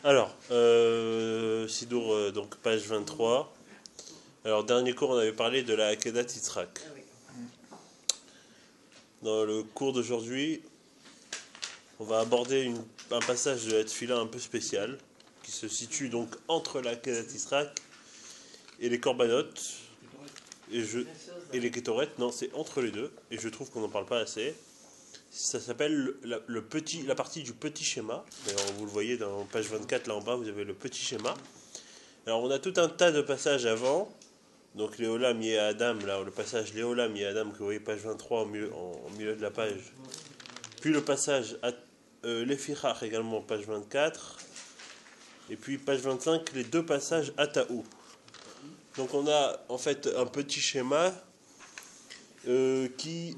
Alors, Sidour, donc page 23. Alors, dernier cours, on avait parlé de la Akedat Yitzhak. Ah oui. Dans le cours d'aujourd'hui, on va aborder un passage de la Tfila un peu spécial, qui se situe donc entre la Akedat Yitzhak et les Korbanot, et les Ketoret. Non, c'est entre les deux, et je trouve qu'on n'en parle pas assez. Ça s'appelle la partie du petit schéma. D'ailleurs, vous le voyez dans page 24, là en bas, vous avez le petit schéma. Alors, on a tout un tas de passages avant. Donc, Léolam Yé Adam, là, le passage Léolam Yé Adam, que vous voyez page 23 au milieu de la page. Puis le passage Lefichach également, page 24. Et puis, page 25, les deux passages Ataou. Donc, on a en fait un petit schéma qui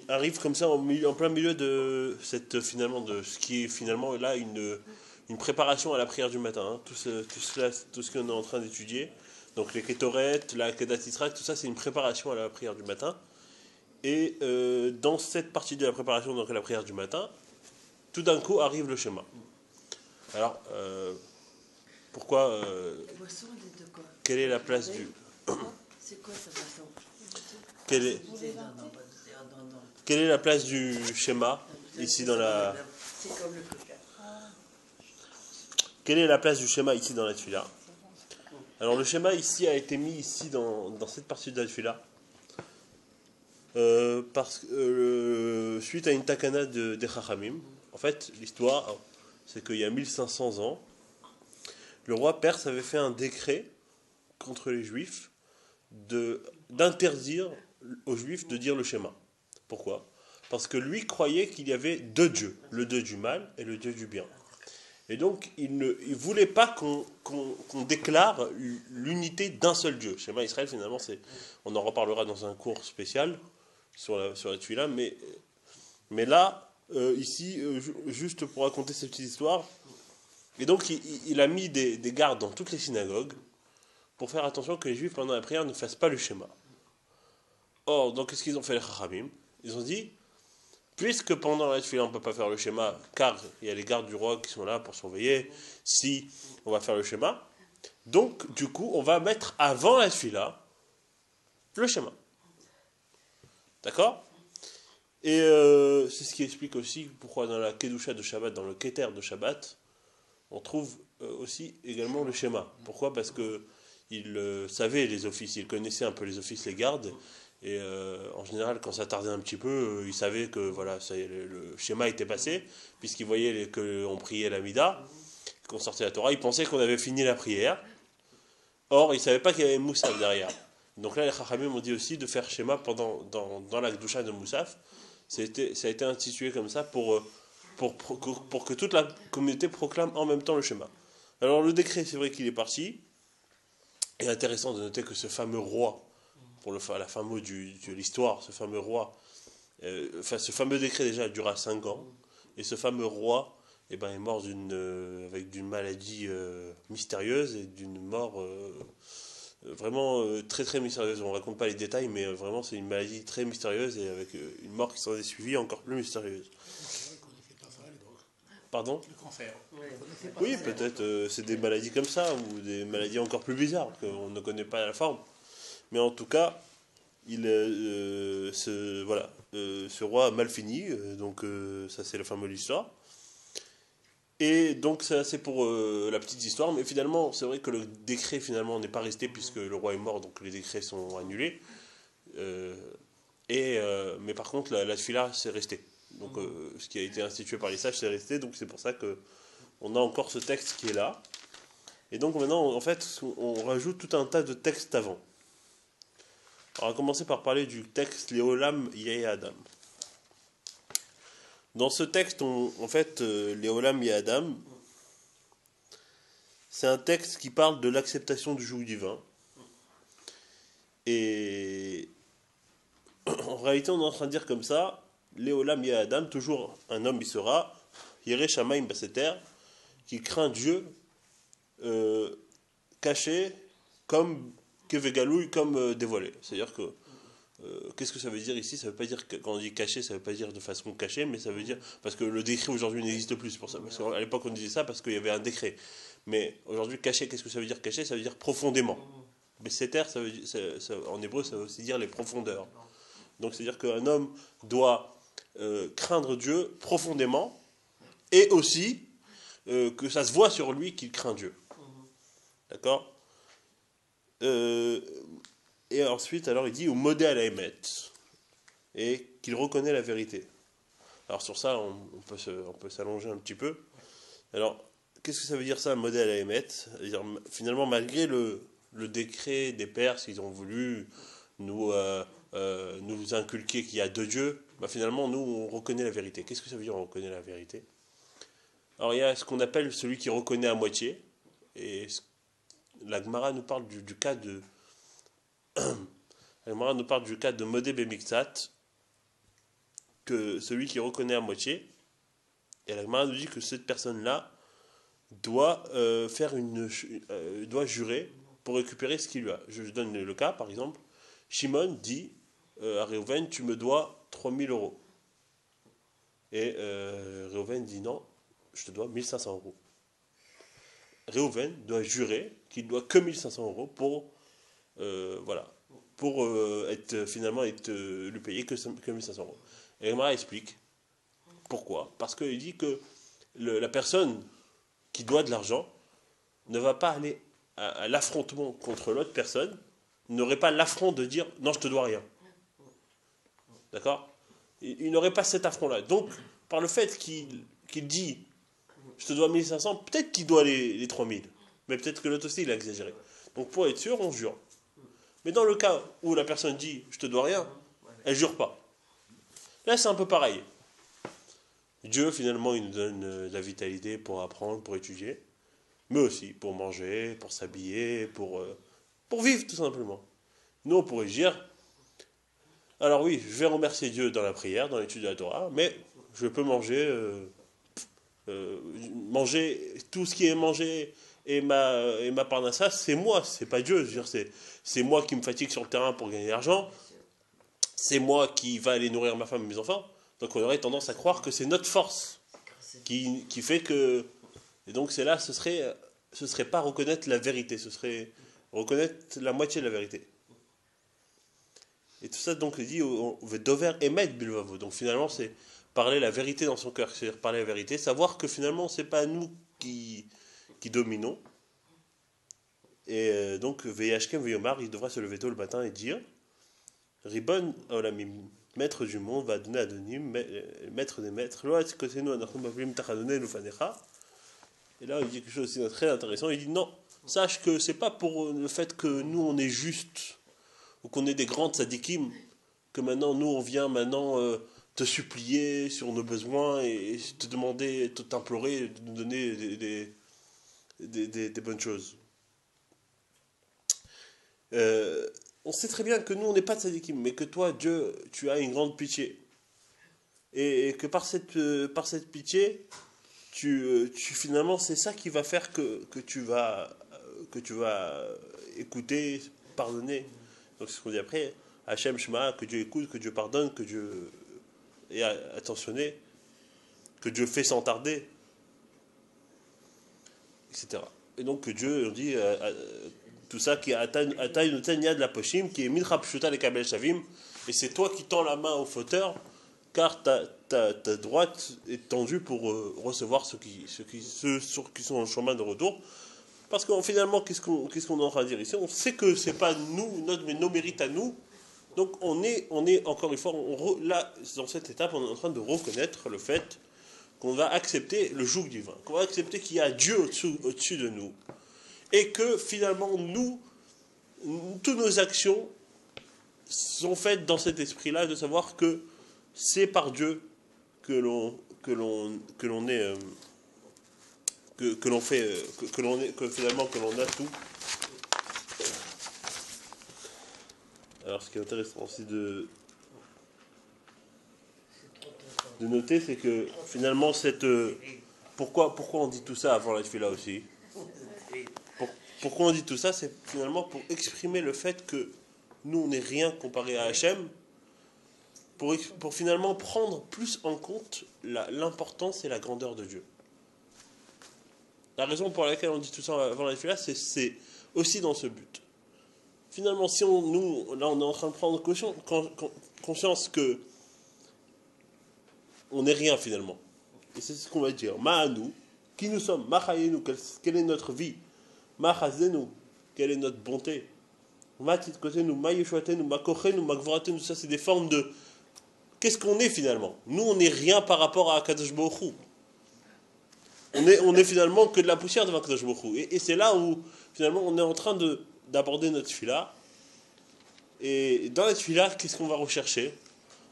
arrive comme ça en plein milieu de ce qui est finalement là une préparation à la prière du matin. Hein. Tout ce qu'on est en train d'étudier. Donc les Ketoret, la Kedat Yitzhak, tout ça c'est une préparation à la prière du matin. Et dans cette partie de la préparation, donc à la prière du matin, tout d'un coup arrive le schéma. Alors, pourquoi Boisson de quoi? quelle est la place du... C'est quoi sa boisson? Quelle est la place du schéma ici dans la... C'est comme le coca. Quelle est la place du schéma ici dans la Tfila? Alors le schéma ici a été mis ici dans cette partie de la Tfila parce que suite à une takana des Chachamim. En fait, l'histoire, c'est qu'il y a 1500 ans, le roi perse avait fait un décret contre les Juifs d'interdire aux Juifs de dire le schéma. Pourquoi? Parce que lui croyait qu'il y avait deux dieux, le dieu du mal et le dieu du bien. Et donc, il ne voulait pas qu'on déclare l'unité d'un seul Dieu. Schéma Israël, finalement, on en reparlera dans un cours spécial sur la Tfila, mais là, ici, juste pour raconter cette petite histoire, et donc il a mis des gardes dans toutes les synagogues pour faire attention que les Juifs, pendant la prière, ne fassent pas le schéma. Or, donc, qu'est-ce qu'ils ont fait les Chachamim? Ils ont dit, puisque pendant la Tfila on ne peut pas faire le schéma, car il y a les gardes du roi qui sont là pour surveiller si on va faire le schéma, donc du coup on va mettre avant la Tfila le schéma. D'accord? Et c'est ce qui explique aussi pourquoi dans la Kedusha de Shabbat, dans le Keter de Shabbat, on trouve aussi également le schéma. Pourquoi? Parce que il savait les offices, il connaissait un peu les offices, les gardes. Et en général, quand ça tardait un petit peu, ils savaient que voilà, le schéma était passé, puisqu'ils voyaient qu'on priait la Mida, qu'on sortait la Torah. Ils pensaient qu'on avait fini la prière. Or, ils ne savaient pas qu'il y avait Moussaf derrière. Donc là, les Chachamim m'ont dit aussi de faire schéma dans la Gdusha de Moussaf. Ça a été institué comme ça pour que toute la communauté proclame en même temps le schéma. Alors, le décret, c'est vrai qu'il est parti. Et intéressant de noter que ce fameux roi, pour la fin mot de l'histoire, ce fameux roi, ce fameux décret déjà dura 5 ans, et ce fameux roi est mort avec d'une maladie mystérieuse et d'une mort vraiment très très mystérieuse. On ne raconte pas les détails, mais vraiment c'est une maladie très mystérieuse et avec une mort qui s'en est suivie encore plus mystérieuse. Pardon? Le cancer. Oui, peut-être c'est des maladies comme ça, ou des maladies encore plus bizarres, qu'on ne connaît pas la forme. Mais en tout cas, ce roi a mal fini, donc ça c'est la fin de l'histoire. Et donc ça c'est pour la petite histoire, mais finalement c'est vrai que le décret finalement n'est pas resté puisque le roi est mort, donc les décrets sont annulés. Mais par contre la tfila c'est resté. Donc ce qui a été institué par les sages c'est resté, donc c'est pour ça que on a encore ce texte qui est là. Et donc maintenant en fait on rajoute tout un tas de textes avant. Alors, on va commencer par parler du texte Léolam Yé Adam. Dans ce texte, Léolam Yé Adam, c'est un texte qui parle de l'acceptation du joug divin. Et en réalité, on est en train de dire comme ça, Léolam Yé Adam, toujours un homme il sera, Yere Shamaim Baseter, qui craint Dieu caché comme Kevegalouille, comme dévoilé. C'est-à-dire que qu'est-ce que ça veut dire ici? Ça veut pas dire que quand on dit caché, ça veut pas dire de façon cachée, mais ça veut dire parce que le décret aujourd'hui n'existe plus pour ça. Parce qu'à l'époque on disait ça parce qu'il y avait un décret. Mais aujourd'hui caché, qu'est-ce que ça veut dire caché? Ça veut dire profondément. Mais seter, en hébreu, ça veut aussi dire les profondeurs. Donc c'est-à-dire qu'un homme doit craindre Dieu profondément et aussi que ça se voit sur lui qu'il craint Dieu. D'accord? Et ensuite, alors il dit au modé à la émet et qu'il reconnaît la vérité. Alors sur ça, on peut s'allonger un petit peu. Alors, qu'est-ce que ça veut dire ça, modé à la émet? C'est-à-dire, finalement, malgré le décret des Perses, ils ont voulu nous inculquer qu'il y a deux dieux, bah, finalement, nous, on reconnaît la vérité. Qu'est-ce que ça veut dire, on reconnaît la vérité? Alors, il y a ce qu'on appelle celui qui reconnaît à moitié, et la Gemara nous parle du cas de la Gemara nous parle du cas de Modé Bemiktsat, que celui qui reconnaît à moitié, et la Gemara nous dit que cette personne-là doit doit jurer pour récupérer ce qu'il lui a. Je donne le cas, par exemple, Shimon dit à Réhouven, tu me dois 3000 euros. Et Réhouven dit non, je te dois 1500 euros. Réhouven doit jurer qu'il doit que 1500 euros pour lui payer que 1500 euros. Et Emma explique pourquoi. Parce qu'il dit que la personne qui doit de l'argent ne va pas aller à l'affrontement contre l'autre personne, n'aurait pas l'affront de dire non, je te dois rien. D'accord? Il n'aurait pas cet affront-là. Donc, par le fait qu'il dit je te dois 1500, peut-être qu'il doit les 3000. Mais peut-être que l'autre aussi, il a exagéré. Donc, pour être sûr, on jure. Mais dans le cas où la personne dit je te dois rien, elle jure pas. Là, c'est un peu pareil. Dieu, finalement, il nous donne la vitalité pour apprendre, pour étudier, mais aussi pour manger, pour s'habiller, pour vivre, tout simplement. Nous, on pourrait dire, alors oui, je vais remercier Dieu dans la prière, dans l'étude de la Torah, mais je peux manger tout ce qui est mangé et ma parnassa, c'est moi, c'est pas Dieu. Je veux dire, c'est moi qui me fatigue sur le terrain pour gagner de l'argent, c'est moi qui va aller nourrir ma femme et mes enfants. Donc on aurait tendance à croire que c'est notre force qui fait que... Et donc c'est là, ce serait pas reconnaître la vérité, ce serait reconnaître la moitié de la vérité. Et tout ça, donc, il dit, on veut dover émettre bilvavo. Donc finalement, c'est parler la vérité dans son cœur, c'est-à-dire parler la vérité, savoir que finalement, c'est pas nous qui dominons. Et donc, Veyashkem Veyomar, il devra se lever tôt le matin et dire Ribon Olamim, maître du monde, va donner à Adonim, maître des maîtres, et là, il dit quelque chose aussi de très intéressant. Il dit non, sache que c'est pas pour le fait que nous on est juste ou qu'on est des grands tzadikim que maintenant nous on vient te supplier sur nos besoins et te demander, t'implorer de nous donner des bonnes choses. On sait très bien que nous on n'est pas tzadikim, mais que toi Dieu, tu as une grande pitié et que par cette pitié finalement, c'est ça qui va faire que tu vas écouter, pardonner. Donc c'est ce qu'on dit après, Hachem Shema, que Dieu écoute, que Dieu pardonne, que Dieu est attentionné, que Dieu fait sans tarder, etc. Et donc que Dieu, on dit, tout ça qui est Ataï Notenya de la Poshim, qui est Midra Pshuta le Kabel Shavim, et c'est toi qui tends la main au fauteur, car ta droite est tendue pour recevoir ceux qui sont en chemin de retour. Parce que finalement, qu'est-ce qu'on est en train de dire ici? On sait que c'est pas nous, mais nos mérites à nous. Donc on est encore une fois, là, dans cette étape, on est en train de reconnaître le fait qu'on va accepter le joug divin, qu'on va accepter qu'il y a Dieu au-dessus de nous. Et que finalement, toutes nos actions sont faites dans cet esprit-là, de savoir que c'est par Dieu que l'on a tout. Alors ce qui est intéressant aussi de noter, c'est que finalement pourquoi on dit tout ça avant la tefila aussi? Pourquoi on dit tout ça? C'est finalement pour exprimer le fait que nous on n'est rien comparé à Hachem, pour finalement prendre plus en compte l'importance et la grandeur de Dieu. La raison pour laquelle on dit tout ça avant la tefila, c'est aussi dans ce but. Finalement, si nous, là on est en train de prendre conscience que on n'est rien finalement. Et c'est ce qu'on va dire. Ma'anou, qui nous sommes, Ma'chayenu, quelle est notre vie, Ma'chazenu, quelle est notre bonté, Ma'titkotenu, Ma'yeshuatenu, Ma'kochenu, Ma'gvoratenu, ça c'est des formes de qu'est-ce qu'on est finalement. Nous on n'est rien par rapport à Akadosh Baruch Hu. On est finalement que de la poussière devant Akadosh Baruch Hu. Et c'est là où finalement on est en train d'aborder notre tefila. Et dans la tefila, qu'est-ce qu'on va rechercher?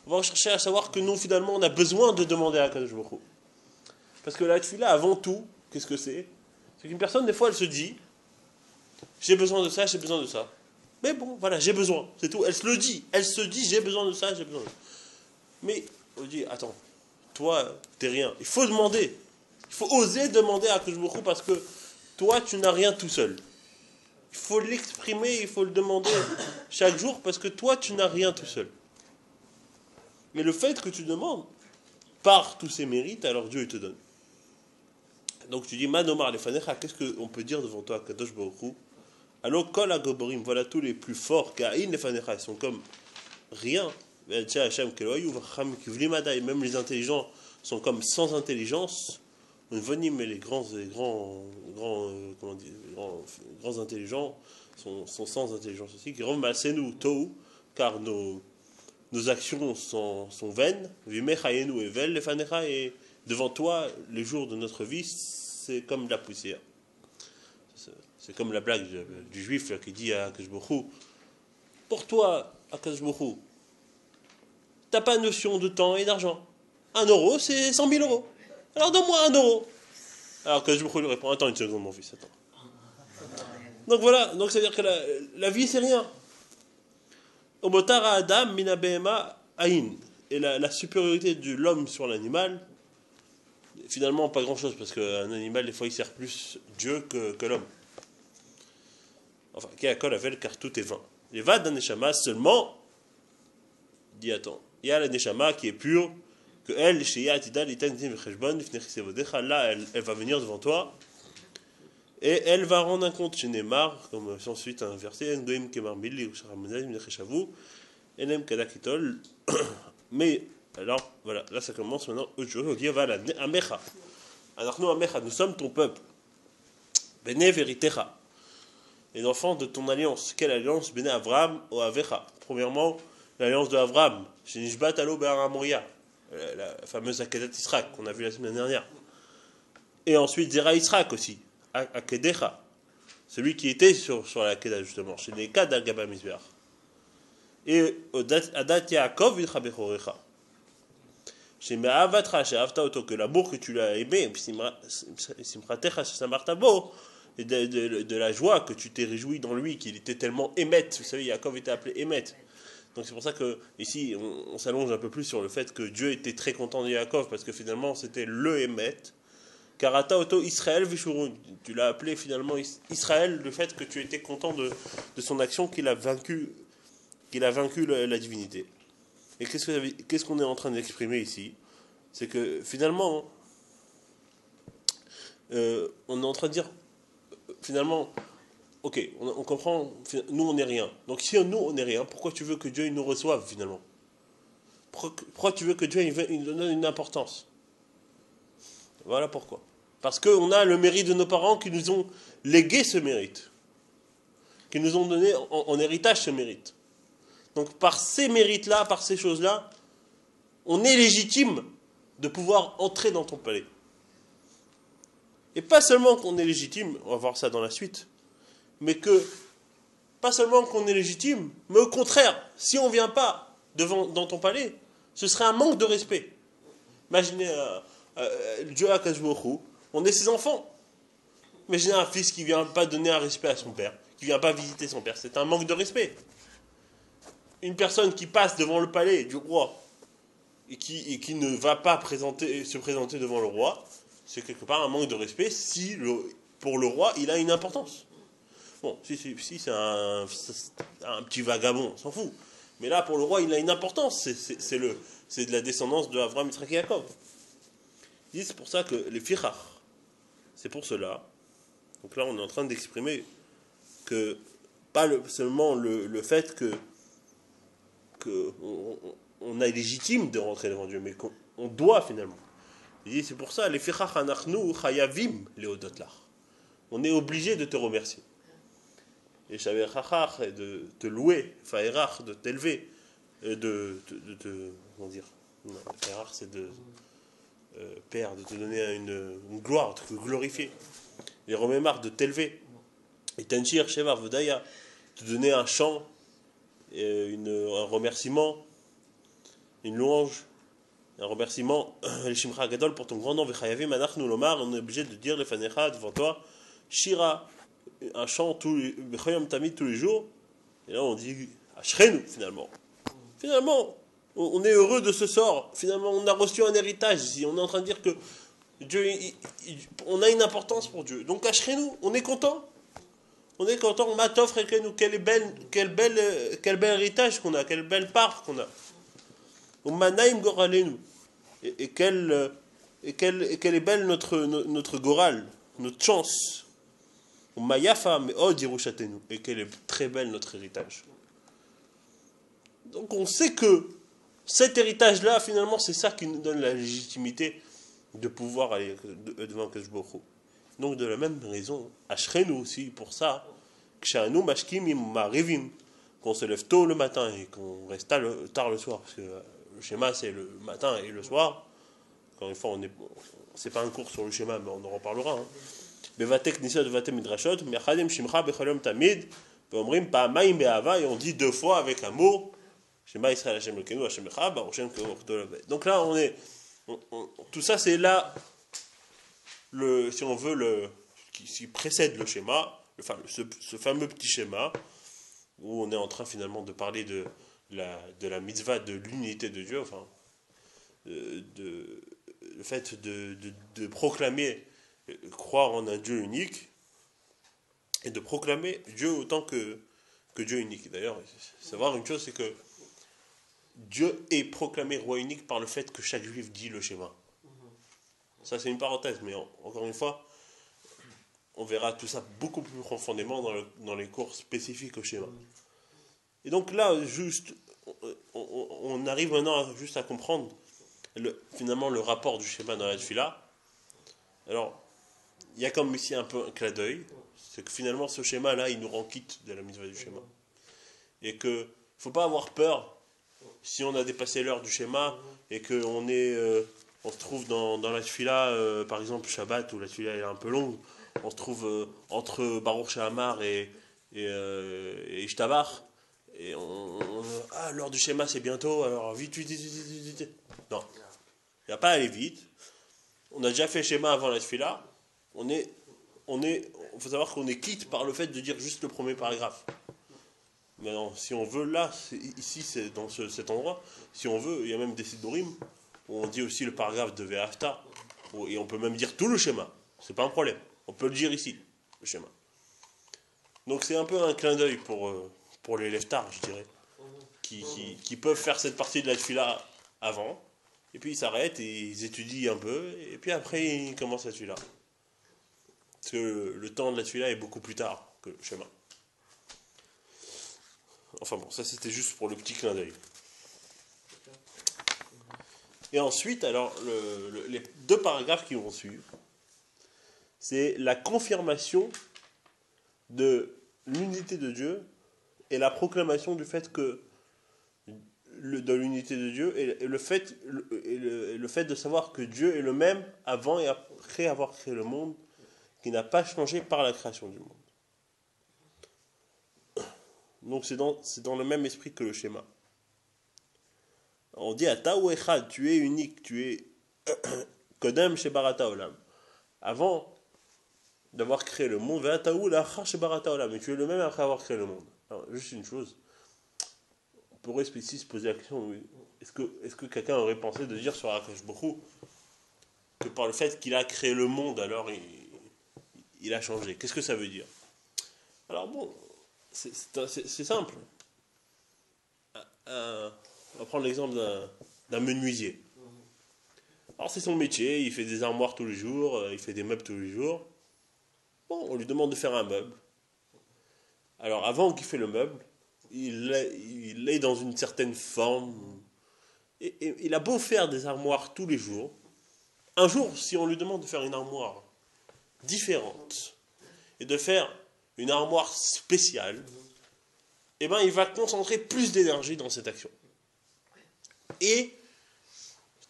On va rechercher à savoir que nous finalement on a besoin de demander à Akadosh Baruch Hu. Parce que la tefila avant tout, qu'est-ce que c'est? C'est qu'une personne des fois elle se dit j'ai besoin de ça, j'ai besoin de ça. Mais bon, voilà, j'ai besoin, c'est tout. Elle se le dit, j'ai besoin de ça, j'ai besoin de ça. Mais on dit attends, toi t'es rien. Il faut demander. Il faut oser demander à Akadosh Baruch Hu parce que toi tu n'as rien tout seul. Il faut l'exprimer, il faut le demander chaque jour parce que toi tu n'as rien tout seul. Mais le fait que tu demandes par tous ces mérites, alors Dieu il te donne. Donc tu dis Manomar lefanecha, qu'est-ce qu'on peut dire devant toi, Kadosh Baruch Hu? Alors kol agoborim, voilà tous les plus forts, Ka'in lefanecha, ils sont comme rien. Même les intelligents sont comme sans intelligence. Venim et les grands intelligents sont sans intelligence aussi. Qui nous tou, car nos actions sont vaines. Et devant toi, les jours de notre vie, c'est comme de la poussière. C'est comme la blague du juif là, qui dit à Akadosh Baruch Hu, pour toi, Akadosh Baruch Hu, t'as pas notion de temps et d'argent. 1 euro, c'est 100 000 euros. Alors donne-moi 1 euro. Alors Akadosh Baruch Hu lui répond, attends une seconde mon fils, attends. Donc voilà, donc ça veut dire que la vie c'est rien. Omotara Adam mina behema aïn. Et la supériorité de l'homme sur l'animal, finalement pas grand chose, parce qu'un animal des fois il sert plus Dieu que l'homme. Enfin, Kéakol avait car tout est vain. Les vades d'un neshama seulement, dit attends, il y a la neshama qui est pure, que elle, là, elle va venir devant toi, et elle va rendre un compte chez Neymar, comme ensuite un verset, mais, alors, voilà, là ça commence maintenant, autre dit, voilà, Amecha, alors nous sommes ton peuple, Bene Veritecha, les enfants de ton alliance. Quelle alliance? Bene Avraham ou Avecha. Premièrement, l'alliance de Avraham, chez Nishbat Alo Be'ar Moria, la fameuse Akedat Israq qu'on a vu la semaine dernière. Et ensuite Zera Israq aussi, Akedecha, celui qui était sur la Akedat justement, chez les cas d'Al-Gaba Mizbeach. Et Adat Yaakov Vidcha Bechorecha. Chez Me'avatra, chez Avta Oto, que l'amour que tu l'as aimé, Simchatecha, chez Samartabo, et de la joie que tu t'es réjoui dans lui, qu'il était tellement émet. Vous savez, Yaakov était appelé émet. Donc c'est pour ça que ici on s'allonge un peu plus sur le fait que Dieu était très content de Yaakov, parce que finalement c'était le émet. Karata auto Israël Vishurun. Tu l'as appelé finalement Israël, le fait que tu étais content de son action, qu'il a vaincu la divinité. Et qu'est-ce qu'on est en train d'exprimer ici? C'est que finalement on est en train de dire finalement, ok, on comprend, nous on n'est rien. Donc si nous on n'est rien, pourquoi tu veux que Dieu il nous reçoive finalement? Pourquoi tu veux que Dieu il nous donne une importance? Voilà pourquoi. Parce qu'on a le mérite de nos parents qui nous ont légué ce mérite, qui nous ont donné en héritage ce mérite. Donc par ces mérites-là, par ces choses-là, on est légitime de pouvoir entrer dans ton palais. Et pas seulement qu'on est légitime, on va voir ça dans la suite, mais que, pas seulement qu'on est légitime, mais au contraire, si on ne vient pas dans ton palais, ce serait un manque de respect. Imaginez Dieu Akadosh Baruch Hu, on est ses enfants. Imaginez un fils qui ne vient pas donner un respect à son père, qui ne vient pas visiter son père, c'est un manque de respect. Une personne qui passe devant le palais du roi et qui ne va pas se présenter devant le roi, c'est quelque part un manque de respect si pour le roi il a une importance. Bon, si c'est un petit vagabond, on s'en fout. Mais là, pour le roi, il a une importance. C'est de la descendance de Avraham, Yitzhak et Yaakov. Il dit, c'est pour ça que les fichach, c'est pour cela. Donc là, on est en train d'exprimer que, pas seulement le fait que on est légitime de rentrer devant Dieu, mais qu'on doit finalement. Il dit, c'est pour ça, les fichach anachnu chayavim leodot-lach. On est obligé de te remercier. Et Shaver Chachach, et de te louer, Faerach, de t'élever, comment dire, non, Faerach c'est de Père, de te donner une gloire, de te glorifier. Les Romémar, de t'élever. Et Tenchir, Shevar, Vodaya, te donner un chant, un remerciement, une louange, un remerciement, les Shimcha Gadol pour ton grand nom, Vechayavim, Anachnu Lomar, on est obligé de dire, les Fanecha, devant toi, Shira, un chant tous les jours, et là on dit Ashrenu finalement. Finalement, on est heureux de ce sort. Finalement, on a reçu un héritage ici. On est en train de dire que Dieu, on a une importance pour Dieu. Donc Ashrenu, on est content. On est content. Matov Rekenu, quel bel héritage qu'on a, quelle belle part qu'on a. Manaim Goralenu, et quelle est belle notre goral, notre chance. Mayafa, mais oh, Dirushatenu, et quelle est très belle notre héritage. Donc on sait que cet héritage-là, finalement, c'est ça qui nous donne la légitimité de pouvoir aller devant Keshboko. Donc de la même raison, Ashrenu aussi, pour ça, Kshanu Mashkim Marivim, qu'on se lève tôt le matin et qu'on reste tard le soir, parce que le schéma c'est le matin et le soir. Encore une fois, c'est pas un cours sur le schéma, mais on en reparlera. Hein. Bevatek Nisa de Vatem Midrashot, Mechadim Shimcha Becholom Tamid, Omrim Pa'amaim Be'ava, et on dit deux fois avec amour, Shema Israël Hashem Lekenu, Hashem Echa, Baruchem Kemo Chtolabet. Donc là, tout ça c'est là, si on veut, qui précède le schéma, ce fameux petit schéma, où on est en train finalement de parler de la mitzvah de l'unité de Dieu, enfin, le fait de proclamer, croire en un Dieu unique, et de proclamer Dieu autant que Dieu unique. D'ailleurs, savoir une chose, c'est que Dieu est proclamé roi unique par le fait que chaque juif dit le schéma. Ça, c'est une parenthèse, mais encore une fois, on verra tout ça beaucoup plus profondément dans les cours spécifiques au schéma. Et donc là, juste, on arrive maintenant juste à comprendre finalement le rapport du schéma dans la tefila. Alors, il y a comme ici un peu un clin d'œil, c'est que finalement ce schéma-là, il nous rend quitte de la mitzvah du schéma. Et qu'il ne faut pas avoir peur si on a dépassé l'heure du schéma et qu'on on se trouve dans la tefila, par exemple Shabbat, où la tefila est un peu longue, on se trouve entre Baruch Shahamar et Ishtabar, et l'heure du schéma c'est bientôt, alors vite. Non, il n'y a pas à aller vite. On a déjà fait le schéma avant la tefila. Il faut savoir qu'on est quitte par le fait de dire juste le premier paragraphe. Maintenant, si on veut, là, ici, c'est dans cet endroit, si on veut, il y a même des sidorim où on dit aussi le paragraphe de Ve'afta, et on peut même dire tout le schéma. C'est pas un problème. On peut le dire ici, le schéma. Donc c'est un peu un clin d'œil pour les leftards, je dirais, qui peuvent faire cette partie de la tefila avant, et puis ils s'arrêtent et ils étudient un peu, et puis après ils commencent la tefila. Parce que le temps de la tefila est beaucoup plus tard que le schéma. Enfin bon, ça c'était juste pour le petit clin d'œil. Et ensuite, alors, les deux paragraphes qui vont suivre, c'est la confirmation de l'unité de Dieu et la proclamation du fait que de l'unité de Dieu et le fait de savoir que Dieu est le même avant et après avoir créé le monde, qui n'a pas changé par la création du monde. Donc c'est dans le même esprit que le schéma. On dit à Taou Echad, tu es unique, tu es Kodem chez Barata Olam. Avant d'avoir créé le monde, Taou Lachar chez Barata Olam, mais tu es le même après avoir créé le monde. Alors, juste une chose, on pourrait ici se poser la question, est-ce que quelqu'un aurait pensé de dire sur Akash Bokhu que par le fait qu'il a créé le monde, alors il a changé? Qu'est-ce que ça veut dire? Alors bon, c'est simple. On va prendre l'exemple d'un menuisier. Alors c'est son métier, il fait des armoires tous les jours, il fait des meubles tous les jours. Bon, on lui demande de faire un meuble. Alors avant qu'il fait le meuble, il est dans une certaine forme. Et il a beau faire des armoires tous les jours. Un jour, si on lui demande de faire une armoire différente et de faire une armoire spéciale, eh ben, il va concentrer plus d'énergie dans cette action. Et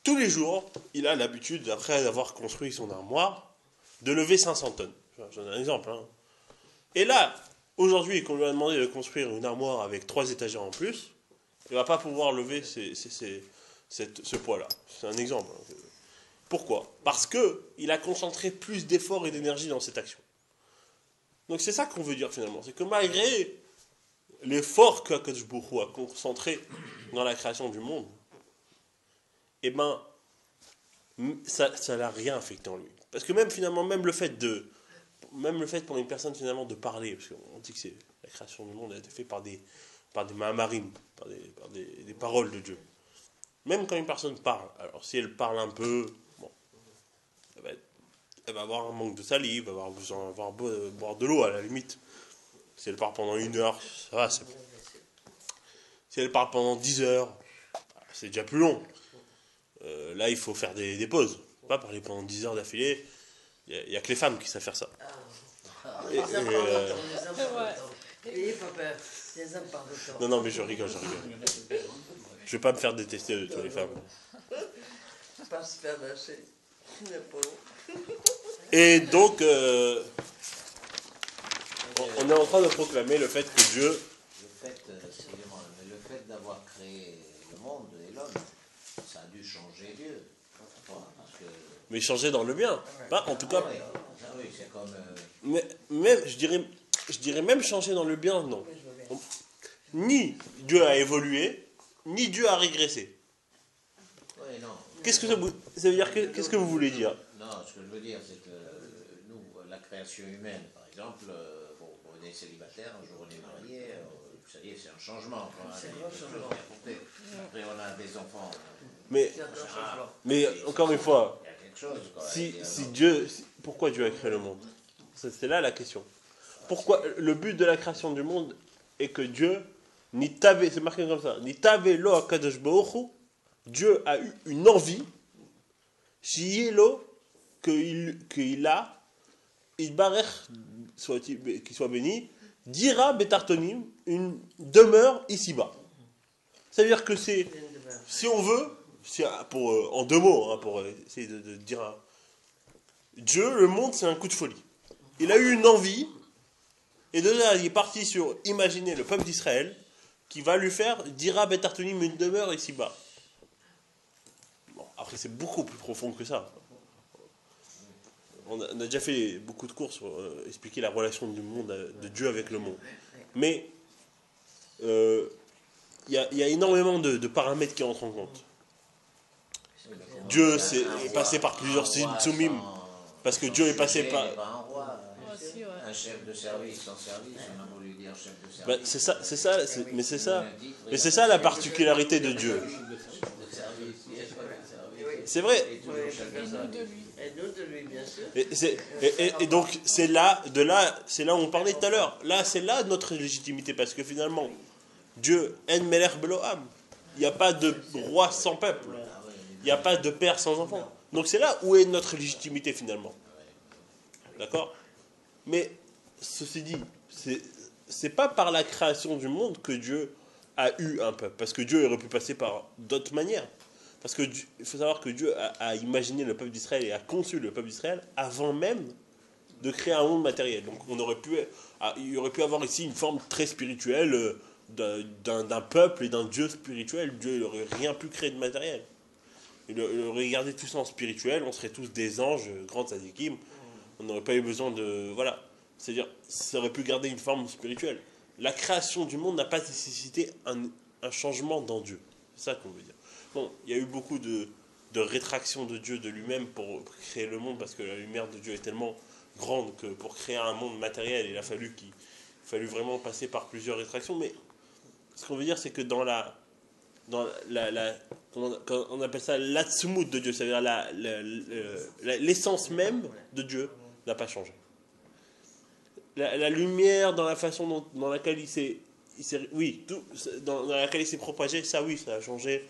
tous les jours, il a l'habitude, après avoir construit son armoire, de lever 500 tonnes. J'en ai un exemple. Hein. Et là, aujourd'hui, qu'on lui a demandé de construire une armoire avec 3 étagères en plus, il ne va pas pouvoir lever ce poids-là. C'est un exemple. Pourquoi? Parce qu'il a concentré plus d'efforts et d'énergie dans cette action. Donc c'est ça qu'on veut dire finalement. C'est que malgré l'effort qu'Akadosh Baruch Hu a concentré dans la création du monde, eh ben, ça n'a rien affecté en lui. Parce que même finalement, même le fait pour une personne finalement de parler, parce qu'on dit que la création du monde a été faite par des mahamarim, par des paroles de Dieu. Même quand une personne parle, alors si elle parle un peu, bon, elle va avoir un manque de salive, elle va avoir boire de l'eau à la limite. Si elle parle pendant 1 heure, ça va. Si elle parle pendant 10 heures, c'est déjà plus long. Là, il faut faire des pauses. Pas parler pendant 10 heures d'affilée. Il n'y a que les femmes qui savent faire ça. Les pas peur. Les hommes parlent de temps. Non, mais je rigole. Je vais pas me faire détester de toutes les femmes. Pas se faire lâcher. Et donc, on est en train de proclamer le fait que Dieu... Le fait d'avoir créé le monde et l'homme, ça a dû changer Dieu. Parce que... Mais changer dans le bien. Pas, en tout cas... Oui, c'est comme... Mais même, je dirais même changer dans le bien, non. Ni Dieu a évolué, ni Dieu a régressé. Oui, non. Qu'est-ce que ça veut dire? Qu'est-ce que vous voulez dire? Non, ce que je veux dire, c'est que nous, la création humaine, par exemple, on est célibataire, un jour on est marié, ça y est, c'est un changement. C'est un changement. Après, on a des enfants. Mais encore une fois, Il y a quelque chose. Quoi. si Dieu, pourquoi Dieu a créé le monde? C'est là la question. Pourquoi le but de la création du monde est que Dieu, c'est marqué comme ça, ni tavé lo akadosh baruch Hu, Dieu a eu une envie, shielo, qu'il a, il barech, qu'il soit béni, dira betartonim, une demeure ici-bas. C'est-à-dire que si on veut, en 2 mots, hein, pour essayer de dire Dieu, le monde, c'est un coup de folie. Il a eu une envie, et de là, il est parti sur imaginer le peuple d'Israël, qui va lui faire, dira betartonim, une demeure ici-bas. Bon, après, c'est beaucoup plus profond que ça. On a déjà fait beaucoup de cours sur expliquer la relation du monde, de Dieu avec le monde. Mais il y a énormément de paramètres qui entrent en compte. Dieu est passé par plusieurs tsumim, parce que Dieu est passé par... Un chef de service sans service, on a voulu dire chef de service. Mais c'est ça la particularité de Dieu. C'est vrai. Et nous de lui, bien sûr. Et donc c'est là où on parlait tout à l'heure. Là, c'est là notre légitimité, parce que finalement, Dieu, en melech belo am. Il n'y a pas de roi sans peuple. Il n'y a pas de père sans enfant. Donc c'est là où est notre légitimité finalement. D'accord? Mais ceci dit, c'est pas par la création du monde que Dieu a eu un peuple, parce que Dieu aurait pu passer par d'autres manières. Parce que il faut savoir que Dieu a imaginé le peuple d'Israël et a conçu le peuple d'Israël avant même de créer un monde matériel. Donc il aurait pu avoir ici une forme très spirituelle d'un peuple et d'un Dieu spirituel. Dieu n'aurait rien pu créer de matériel. Il aurait gardé tout ça en spirituel, on serait tous des anges, grands tzadikim. On n'aurait pas eu besoin de... Voilà. C'est-à-dire, ça aurait pu garder une forme spirituelle. La création du monde n'a pas nécessité un changement dans Dieu. C'est ça qu'on veut dire. Bon, il y a eu beaucoup de rétraction de Dieu de lui-même pour créer le monde, parce que la lumière de Dieu est tellement grande que pour créer un monde matériel, il a fallu fallu vraiment passer par plusieurs extractions. Mais ce qu'on veut dire, c'est que dans on appelle ça l'atsumut de Dieu, c'est-à-dire l'essence même de Dieu n'a pas changé. La lumière dans la façon dans laquelle dans laquelle il s'est propagé, ça oui, ça a changé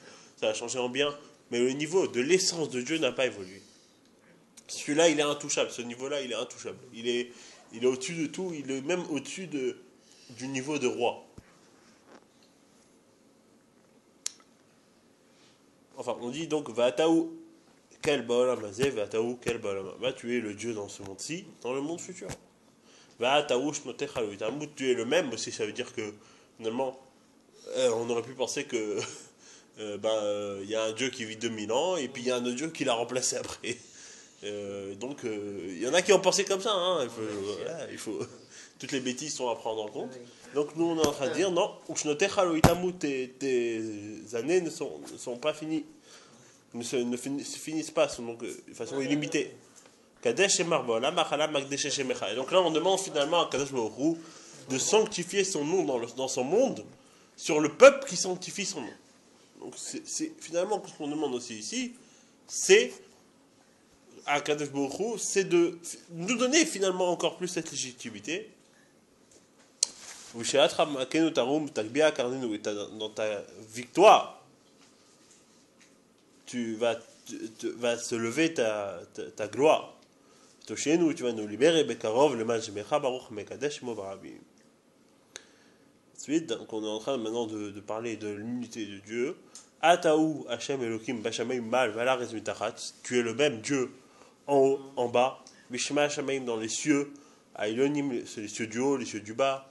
en bien, mais le niveau de l'essence de Dieu n'a pas évolué. Celui-là, il est intouchable, ce niveau-là, il est intouchable. Il est au-dessus de tout, il est même au-dessus du niveau de roi. Enfin, on dit donc, Va'ataou quel ba'olam hazeh, Va'ataou quel ba'olam haba, tu es le Dieu dans ce monde-ci, dans le monde futur. Va'ataou shnotecha lo yitamut, tu es le même aussi, ça veut dire que, finalement, on aurait pu penser que, y a un Dieu qui vit 2000 ans, et puis il y a un autre Dieu qui l'a remplacé après. Donc, il y en a qui ont pensé comme ça, hein, il faut toutes les bêtises sont à prendre en compte. Donc nous on est en train de dire non, tes années ne sont pas finies, ne finissent pas, sont donc de façon illimitée. Kadesh et Marbo, la Machala Magdesh et Shemecha. Et donc là on demande finalement à Kadesh Baruch Hu de sanctifier son nom dans son monde sur le peuple qui sanctifie son nom. Donc c'est finalement ce qu'on demande aussi ici, c'est à Kadesh Baruch Hu, c'est de nous donner finalement encore plus cette légitimité. Dans ta victoire, tu vas se lever ta gloire. Tu vas nous libérer. Ensuite, donc on est en train maintenant de parler de l'unité de Dieu. Ataou Hashem Elohim Bashamayim Mal Valar Ezmitachat. Tu es le même Dieu en haut, en bas. Vishma Hashamayim dans les cieux. Ailonim, c'est les cieux du haut, les cieux du bas.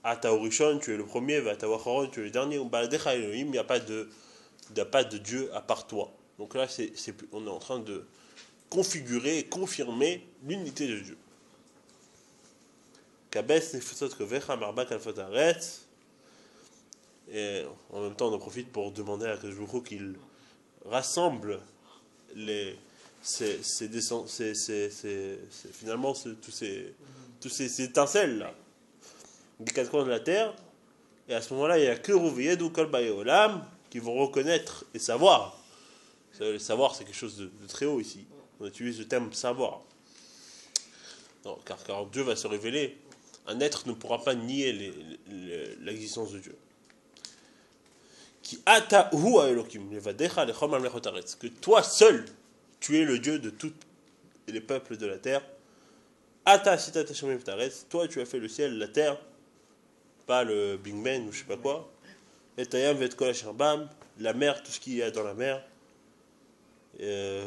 Ataou Rishon, tu es le premier. Ataou Acharon, tu es le dernier. Baladecha Elohim, il n'y a pas de Dieu à part toi. Donc là, on est en train de configurer et confirmer l'unité de Dieu. Kabes Nefusot Kovecha Marbat Alfotaret. Et en même temps, on en profite pour demander à Kadosh Baruch Hu qu'il rassemble finalement tous ces étincelles là des quatre coins de la terre. Et à ce moment-là, il n'y a que Rouvied ou Kol Baye Olam qui vont reconnaître et savoir. Le savoir, c'est quelque chose de très haut ici. On utilise le terme savoir. Non, car Dieu va se révéler. Un être ne pourra pas nier l'existence de Dieu. Que toi seul, tu es le Dieu de tous les peuples de la terre. Toi, tu as fait le ciel, la terre, pas le Big Bang ou je sais pas quoi. La mer, tout ce qu'il y a dans la mer. Et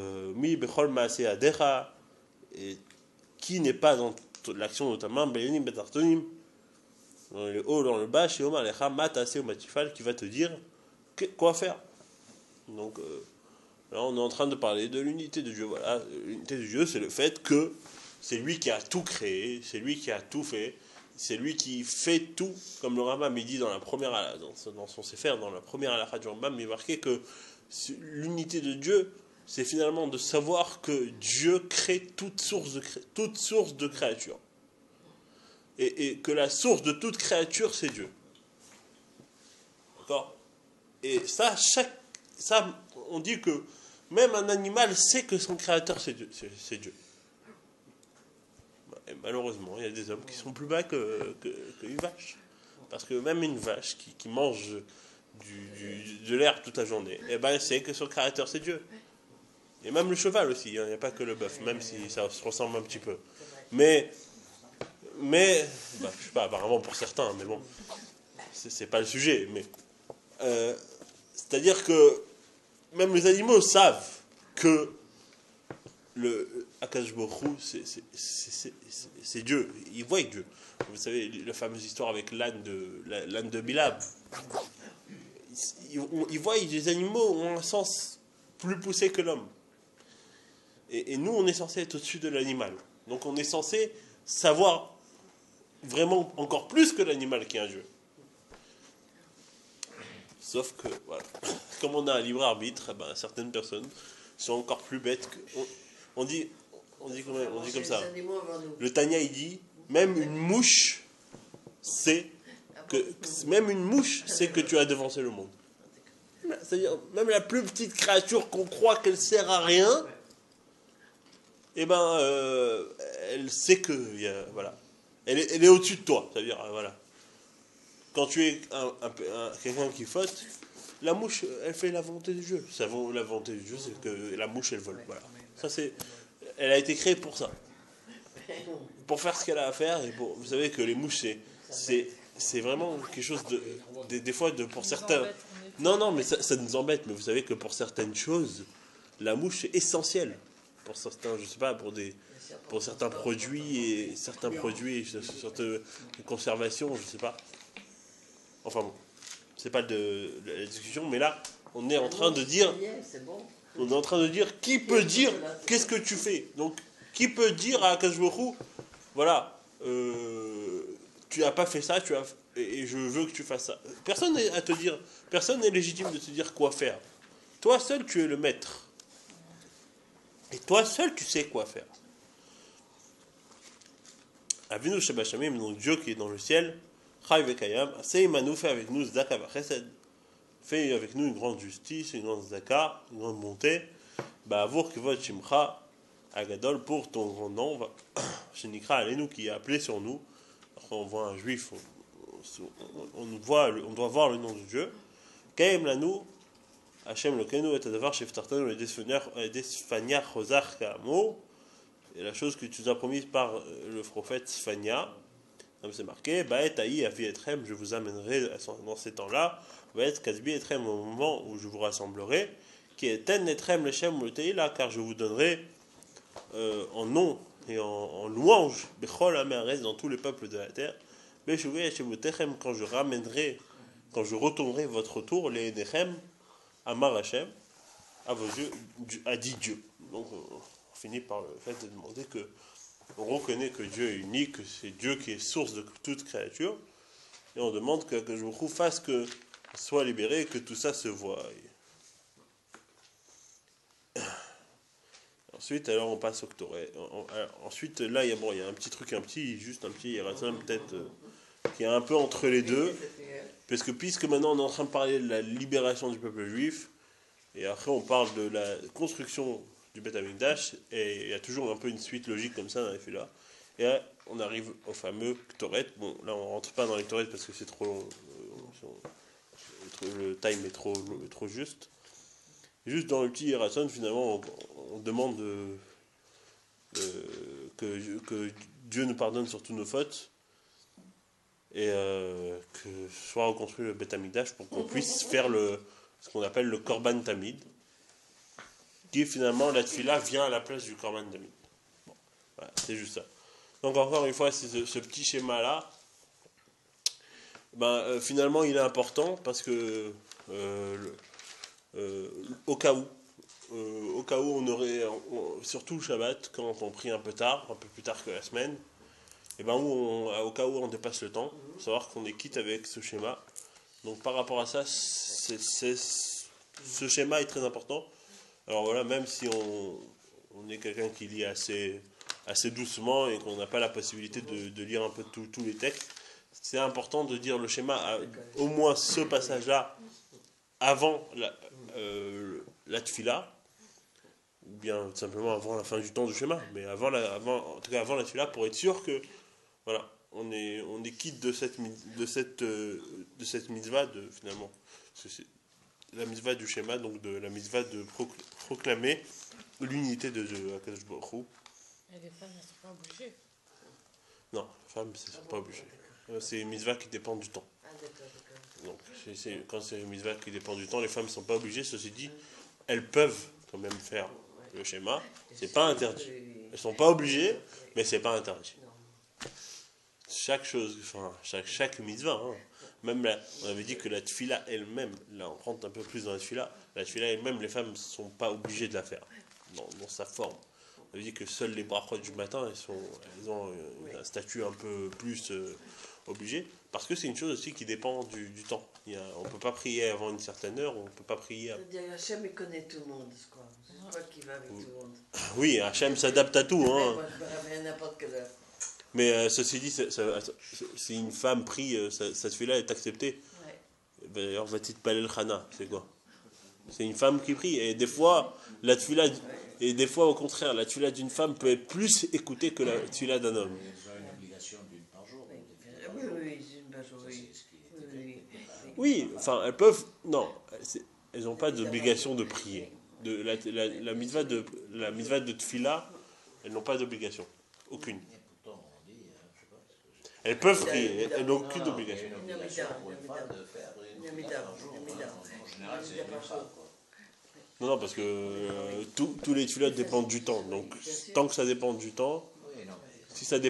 qui n'est pas dans l'action de ta main, dans le haut, dans le bas, qui va te dire quoi faire. Donc là on est en train de parler de l'unité de Dieu. Voilà, l'unité de Dieu, c'est le fait que c'est lui qui a tout créé, c'est lui qui a tout fait, c'est lui qui fait tout, comme le Rambam dit dans son Sefer, dans la première halakha du Rambam, il est marqué que l'unité de Dieu, c'est finalement de savoir que Dieu crée toute source de créature. Et que la source de toute créature, c'est Dieu. D'accord ? Et ça, on dit que même un animal sait que son créateur, c'est Dieu. Et malheureusement, il y a des hommes qui sont plus bas qu'une vache. Parce que même une vache qui mange de l'herbe toute la journée, elle sait que son créateur, c'est Dieu. Et même le cheval aussi, il n'y a pas que le bœuf, même si ça se ressemble un petit peu. Mais je sais pas, apparemment pour certains, mais bon, c'est pas le sujet. Mais c'est-à-dire que même les animaux savent que le Akadosh Baruch Hu, c'est Dieu. Ils voient Dieu. Vous savez, la fameuse histoire avec l'âne de Bilab. Ils voient les animaux ont un sens plus poussé que l'homme. Et nous, on est censé être au-dessus de l'animal. Donc on est censé savoir vraiment encore plus que l'animal qui est un Dieu. Sauf que, voilà, comme on a un libre arbitre, certaines personnes sont encore plus bêtes que... On dit comme ça. Le Tanya, il dit, même une mouche sait que, même une mouche sait que tu as devancé le monde. C'est-à-dire, même la plus petite créature qu'on croit qu'elle sert à rien, eh ben, elle sait que, voilà, elle est au-dessus de toi. C'est-à-dire, voilà, quand tu es quelqu'un qui faute, la mouche, elle fait la volonté du jeu. La volonté du jeu, c'est que la mouche, elle vole. Voilà. Ça, elle a été créée pour ça. Pour faire ce qu'elle a à faire. Et vous savez que les mouches, c'est vraiment quelque chose des fois, pour certains... Non, mais ça nous embête. Mais vous savez que pour certaines choses, la mouche est essentielle. Pour certains, je sais pas, pour certains produits, certaines conservations, je sais pas. Enfin bon, c'est pas de la discussion, mais là, on est en train de dire... On est en train de dire, qui peut dire qu'est-ce que tu fais? Donc, qui peut dire à Akash Baruch Hu, voilà, tu n'as pas fait ça, et je veux que tu fasses ça. Personne n'est à te dire, personne n'est légitime de te dire quoi faire. Toi seul, tu es le maître. Et toi seul, tu sais quoi faire. Avinu Shebashamim, donc Dieu qui est dans le ciel, Chai Vekayam, Seimanu, fait avec nous Zdaka Vachesed. Fais avec nous une grande justice, une grande zaka, une grande bonté. Ba'avour kivod shimcha agadol, pour ton grand nom, shenikra alenu, qui est appelé sur nous. Quand on voit un juif, on doit voir le nom de Dieu. Kaim lanu, Hashem lokenu et adavar sheftartanu le desfania chozar ka'amo. Et la chose que tu nous as promise par le prophète Sfania, comme c'est marqué, Ba'et aïe avi etrem, je vous amènerai dans ces temps-là. Ba'et kasbi etrem, au moment où je vous rassemblerai, qui est ten etrem lechem là, car je vous donnerai en nom et en louange, bechol ameres, dans tous les peuples de la terre, bechouvé eshevotechem, quand je retournerai votre tour, les nechem, amar Hashem, à vos yeux, a dit Dieu. Donc on finit par le fait de demander que on reconnaît que Dieu est unique, que c'est Dieu qui est source de toute créature, et on demande que je vous fasse que soit libéré et que tout ça se voie. Ensuite, alors on passe au Ktoret. Ensuite, là, il y a un petit truc, juste un petit Yeratzon peut-être, qui est un peu entre les deux, parce que puisque maintenant on est en train de parler de la libération du peuple juif, et après on parle de la construction du Beth Amikdash, et il y a toujours un peu une suite logique comme ça dans les filles-là. Et là, on arrive au fameux Ktoret. Bon, là, on rentre pas dans les Ktoret parce que c'est trop long. Le time est trop juste. Juste dans le petit Yeratzon, finalement, on demande que Dieu nous pardonne sur toutes nos fautes et que soit reconstruit le Beth Amikdash pour qu'on puisse faire ce qu'on appelle le Korban Tamid, qui finalement, la tfila vient à la place du Korban Tamid. Bon, voilà, c'est juste ça. Donc encore une fois, c'est ce petit schéma-là, finalement, il est important parce que au cas où on aurait, surtout le Shabbat, quand on prie un peu plus tard que la semaine, et au cas où on dépasse le temps, savoir qu'on est quitte avec ce schéma. Donc par rapport à ça, ce schéma est très important. Alors voilà, même si on est quelqu'un qui lit assez doucement et qu'on n'a pas la possibilité de lire un peu tous les textes, c'est important de dire le schéma, au moins ce passage-là, avant la tfila, ou bien tout simplement avant la fin du temps du schéma, mais en tout cas avant la tfila, pour être sûr que voilà, on est quitte de cette mitzvah finalement. Parce que c'est la mitzvah du schéma, donc de la mitzvah de proclamer l'unité de Dieu, Akadosh Baruch Hu. Et les femmes, elles ne sont pas obligées. Non, les femmes, elles ne sont pas obligées. C'est une mitzvah qui dépend du temps. Donc, quand c'est une mitzvah qui dépend du temps, les femmes ne sont pas obligées. Ceci dit, elles peuvent quand même faire le schéma. C'est pas interdit. Elles ne sont pas obligées, mais c'est pas interdit. Chaque mitzvah, hein. Même là, on avait dit que la tfila elle-même, là on rentre un peu plus dans la tfila elle-même, les femmes ne sont pas obligées de la faire, dans sa forme. On avait dit que seules les brachot du matin, elles ont un statut un peu plus obligé, parce que c'est une chose aussi qui dépend du temps. On ne peut pas prier avant une certaine heure, on ne peut pas prier... C'est-à-dire Hachem, il connaît tout le monde, quoi. C'est pas qu'il va avec tout le monde. Oui, Hachem s'adapte à tout. Hein. Moi, je me réveille à n'importe quelle heure. Mais ceci dit, si une femme prie, cette fille-là est acceptée. Ouais. D'ailleurs, va-t-il palel khana, c'est quoi? C'est une femme qui prie. Et des fois, la tfila, et des fois, au contraire, la tfila d'une femme peut être plus écoutée que la tfila d'un homme. Ils ont une obligation d'une par jour. Oui, c'est une majorité. Oui, enfin, elles peuvent. Non, elles n'ont pas d'obligation de prier. La mitzvah de tfila, elles n'ont pas d'obligation. Aucune. Et pourtant, on dit, je sais pas. Elles peuvent prier, elles n'ont aucune Il y a obligation. une obligation pour une femme de faire une prière par jour. En général, c'est une femme, quoi. Non, parce que tous les tfilotes dépendent du temps. Donc, tant que ça dépend du temps, Oui, non, mais si ça dépend